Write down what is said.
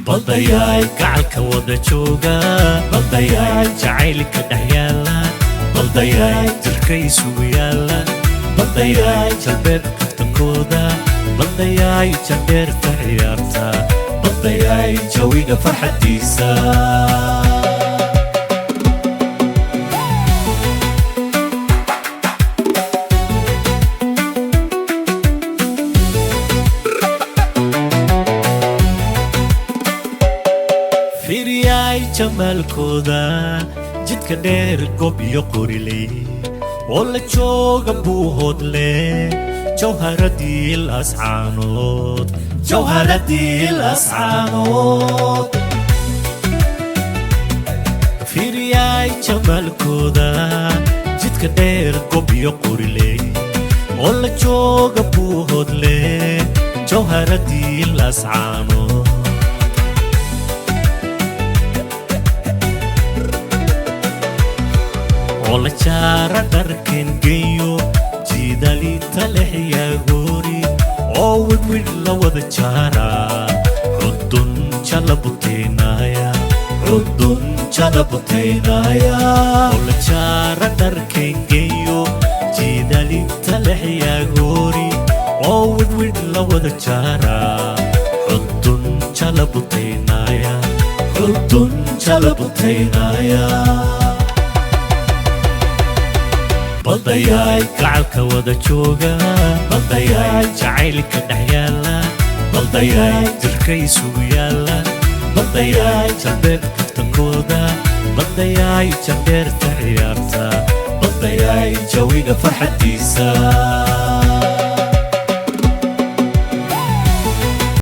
baldayaay gacalka wada jooga baldayaay jacaylka dhex yaala baldayaay jirka isugu yaala baldayaay jalbeeb kaftankooda baldayaay jandheerta ciyaarta baldayaay jawiga farxadiisa jamalkooda jidka dheer gob iyo qoriley oo la jooga buuhoodle jawharadii lascaanood fiiriyay jamalkooda jidka dheer gob iyo qoriley oo la jooga buuhoodle jawharadii lascaanood ولا شارع دركن جيو جيدالي تلحيا غوري عود ولا وذا شارع عدن شلبتينايا ولا شارع دركن جيو جيدالي تلحيا غوري عود ولا وذا شارع عدن شلبتينايا baldayaay gacalka wada jooga baldayaay jacaylka dhex yaala baldayaay jirka isugu yaala baldayaay jalbeeb kaftankooda baldayaay jandheerta ciyaarta baldayaay jawiga farxadiisa